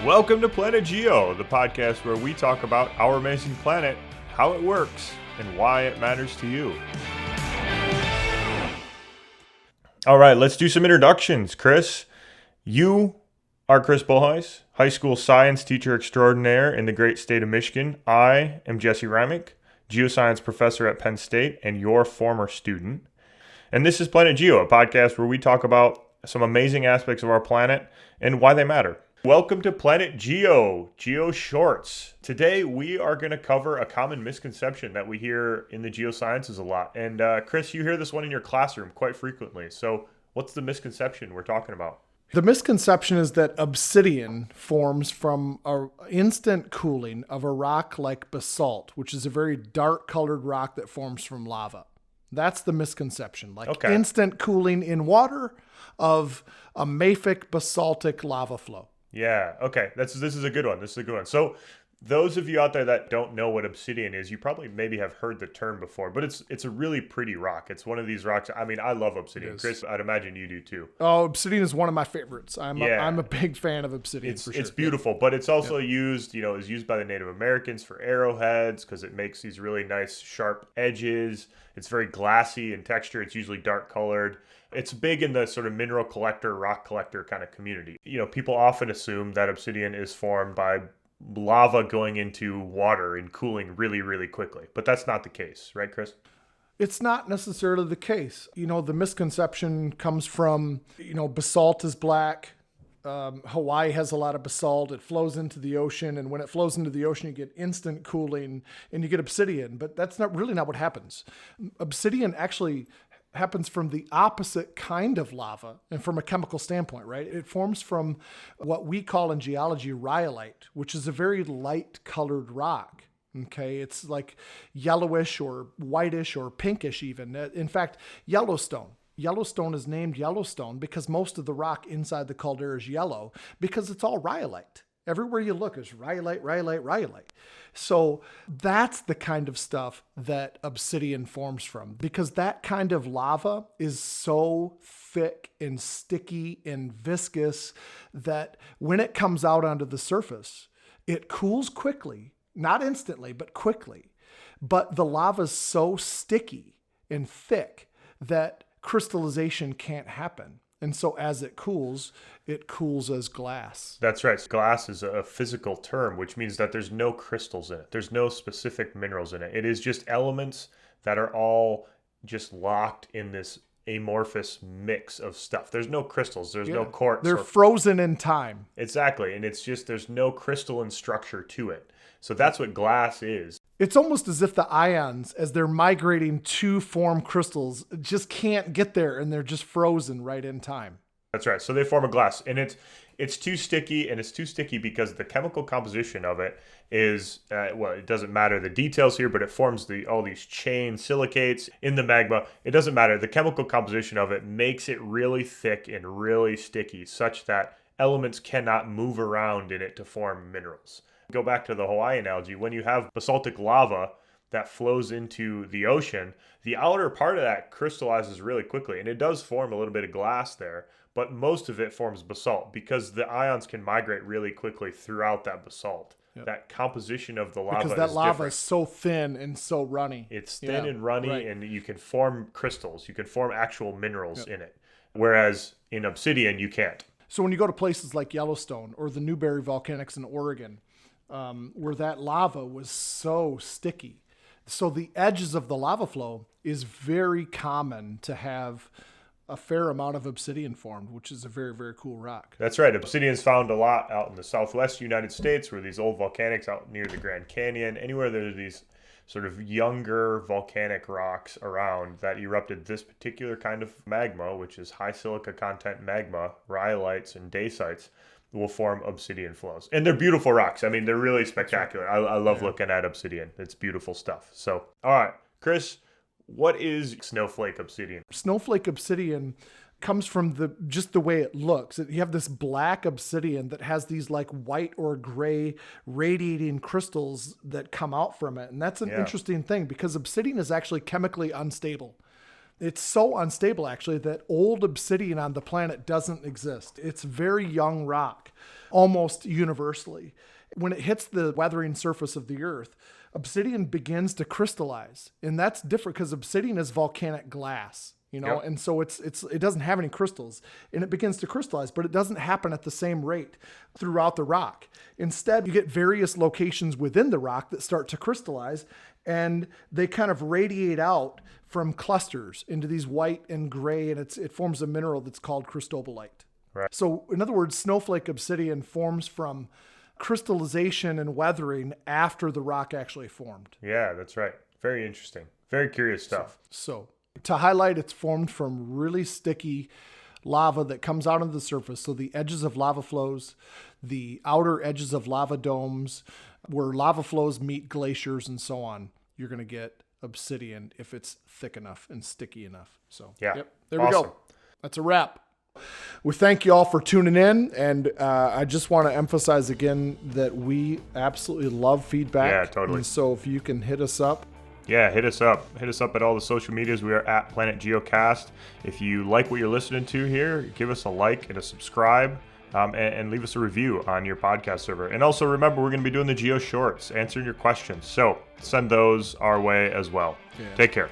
Welcome to Planet Geo, the podcast where we talk about our amazing planet, how it works, and why it matters to you. All right, let's do some introductions. Chris, you are Chris Bullheis, high school science teacher extraordinaire in the great state of Michigan. I am Jesse Remick, geoscience professor at Penn State and your former student. And this is Planet Geo, a podcast where we talk about some amazing aspects of our planet and why they matter. Welcome to Planet Geo, GeoShorts. Today we are going to cover a common misconception that we hear in the geosciences a lot. And Chris, you hear this one in your classroom quite frequently. So what's the misconception we're talking about? The misconception is that obsidian forms from an instant cooling of a rock like basalt, which is a very dark colored rock that forms from lava. That's the misconception, instant cooling in water of a mafic basaltic lava flow. Yeah, okay. This is a good one. So those of you out there that don't know what obsidian is, you probably maybe have heard the term before, but it's a really pretty rock. It's one of these rocks. I mean, I love obsidian. Chris, I'd imagine you do too. Oh, obsidian is one of my favorites. I'm a big fan of obsidian for sure. It's beautiful, but it's also used by the Native Americans for arrowheads because it makes these really nice sharp edges. It's very glassy in texture. It's usually dark colored. It's big in the sort of mineral collector, rock collector kind of community. People often assume that obsidian is formed by lava going into water and cooling really, really quickly. But that's not the case, right, Chris? It's not necessarily the case. The misconception comes from, basalt is black. Hawaii has a lot of basalt. It flows into the ocean. And when it flows into the ocean, you get instant cooling and you get obsidian. But that's not what happens. Obsidian actually happens from the opposite kind of lava and from a chemical standpoint, right? It forms from what we call in geology rhyolite, which is a very light colored rock. Okay. It's like yellowish or whitish or pinkish even. In fact, Yellowstone is named Yellowstone because most of the rock inside the caldera is yellow because it's all rhyolite. Everywhere you look is rhyolite. So that's the kind of stuff that obsidian forms from because that kind of lava is so thick and sticky and viscous that when it comes out onto the surface, it cools quickly, not instantly, but quickly. But the lava is so sticky and thick that crystallization can't happen. And so as it cools as glass. That's right. Glass is a physical term, which means that there's no crystals in it. There's no specific minerals in it. It is just elements that are all just locked in this amorphous mix of stuff. There's no crystals. There's no quartz. They're frozen in time. Exactly. And it's just there's no crystalline structure to it. So that's what glass is. It's almost as if the ions, as they're migrating to form crystals, just can't get there and they're just frozen right in time. That's right. So they form a glass and it's too sticky, and it's too sticky because the chemical composition of it is, it doesn't matter the details here, but it forms all these chain silicates in the magma. It doesn't matter. The chemical composition of it makes it really thick and really sticky such that elements cannot move around in it to form minerals. Go back to the Hawaii analogy. When you have basaltic lava that flows into the ocean, the outer part of that crystallizes really quickly. And it does form a little bit of glass there, but most of it forms basalt because the ions can migrate really quickly throughout that basalt. Yep. That composition of the lava because that lava is so thin and so runny. It's thin and runny, and you can form crystals. You can form actual minerals in it. Whereas in obsidian, you can't. So when you go to places like Yellowstone or the Newberry Volcanics in Oregon, where that lava was so sticky. So the edges of the lava flow is very common to have a fair amount of obsidian formed, which is a very, very cool rock. That's right. Obsidian is found a lot out in the southwest United States where these old volcanics out near the Grand Canyon, anywhere there's these sort of younger volcanic rocks around that erupted this particular kind of magma, which is high silica content magma, rhyolites and dacites, will form obsidian flows. And they're beautiful rocks. I mean, they're really spectacular. I love looking at obsidian. It's beautiful stuff. So, all right, Chris, what is Snowflake Obsidian? Snowflake Obsidian comes from just the way it looks. You have this black obsidian that has these like white or gray radiating crystals that come out from it. And that's an interesting thing because obsidian is actually chemically unstable. It's so unstable, actually, that old obsidian on the planet doesn't exist. It's very young rock, almost universally. When it hits the weathering surface of the Earth, obsidian begins to crystallize. And that's different because obsidian is volcanic glass, Yep. and so it doesn't have any crystals, and it begins to crystallize, but it doesn't happen at the same rate throughout the rock. Instead, you get various locations within the rock that start to crystallize, and they kind of radiate out from clusters into these white and gray, and it forms a mineral that's called cristobalite. Right. So in other words, snowflake obsidian forms from crystallization and weathering after the rock actually formed. Yeah, that's right. Very interesting. Very curious stuff. So to highlight, it's formed from really sticky lava that comes out of the surface. So the edges of lava flows, the outer edges of lava domes, where lava flows meet glaciers and so on, you're going to get obsidian if it's thick enough and sticky enough. So Yeah. there we Awesome. go. That's a wrap. We thank you all for tuning in, and I just want to emphasize again that we absolutely love feedback. Yeah, totally. And so if you can hit us up. Yeah, hit us up. Hit us up at all the social medias. We are at Planet Geocast. If you like what you're listening to here, give us a like and a subscribe, and leave us a review on your podcast server. And also remember, we're going to be doing the GeoShorts, answering your questions. So send those our way as well. Yeah. Take care.